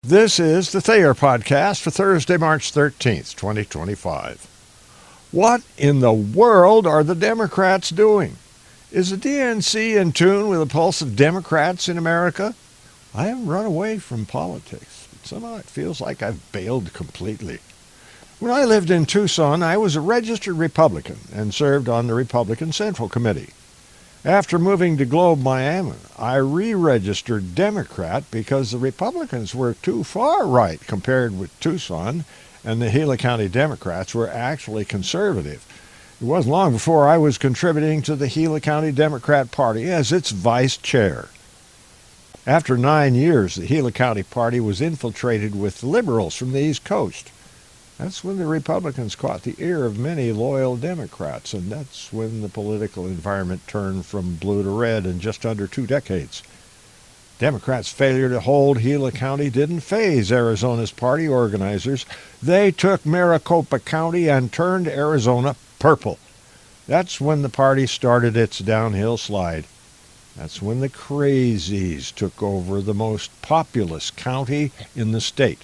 This is the Thayer Podcast for Thursday, March 13th, 2025. What in the world are the Democrats doing? Is the DNC in tune with the pulse of Democrats in America? I haven't run away from politics, but somehow it feels like I've bailed completely. When I lived in Tucson, I was a registered Republican and served on the Republican Central Committee. After moving to Globe, Miami, I re-registered Democrat because the Republicans were too far right compared with Tucson, and the Gila County Democrats were actually conservative. It wasn't long before I was contributing to the Gila County Democrat Party as its vice chair. After 9 years, the Gila County Party was infiltrated with liberals from the East Coast. That's when the Republicans caught the ear of many loyal Democrats, and that's when the political environment turned from blue to red in just under 2 decades. Democrats' failure to hold Gila County didn't faze Arizona's party organizers. They took Maricopa County and turned Arizona purple. That's when the party started its downhill slide. That's when the crazies took over the most populous county in the state.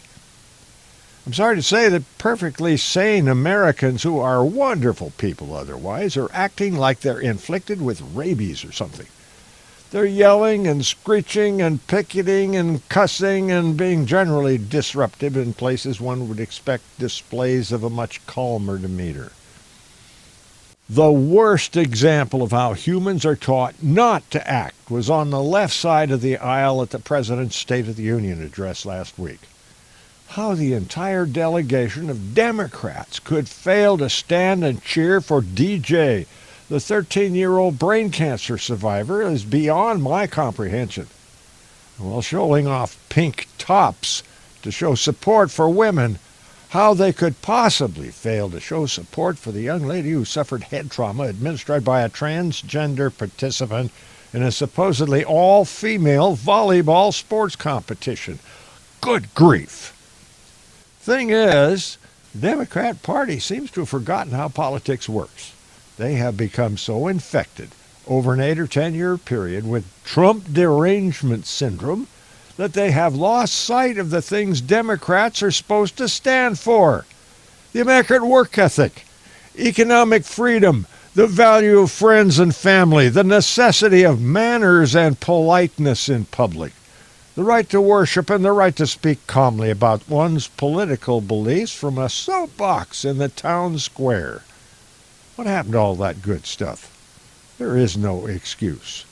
I'm sorry to say that perfectly sane Americans who are wonderful people otherwise are acting like they're inflicted with rabies or something. They're yelling and screeching and picketing and cussing and being generally disruptive in places one would expect displays of a much calmer demeanor. The worst example of how humans are taught not to act was on the left side of the aisle at the President's State of the Union address last week. How the entire delegation of Democrats could fail to stand and cheer for DJ, the 13-year-old brain cancer survivor, is beyond my comprehension. While showing off pink tops to show support for women, how they could possibly fail to show support for the young lady who suffered head trauma administered by a transgender participant in a supposedly all-female volleyball sports competition. Good grief! Thing is, the Democrat Party seems to have forgotten how politics works. They have become so infected over an 8 or 10 year period with Trump derangement syndrome that they have lost sight of the things Democrats are supposed to stand for. The American work ethic, economic freedom, the value of friends and family, the necessity of manners and politeness in public, the right to worship and the right to speak calmly about one's political beliefs from a soapbox in the town square. What happened to all that good stuff? There is no excuse.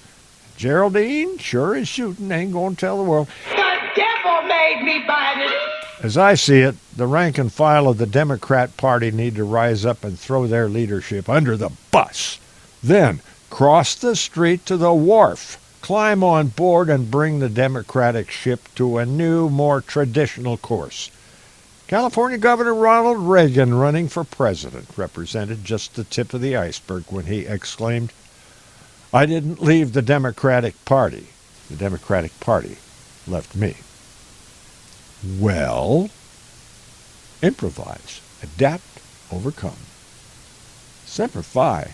Geraldine sure is shooting, ain't gonna tell the world. The devil made me bite it. As I see it, the rank and file of the Democrat Party need to rise up and throw their leadership under the bus. Then cross the street to the wharf, climb on board, and bring the Democratic ship to a new, more traditional course. California Governor Ronald Reagan, running for president, represented just the tip of the iceberg when he exclaimed, "I didn't leave the Democratic Party. The Democratic Party left me." Well, improvise, adapt, overcome. Semper Fi.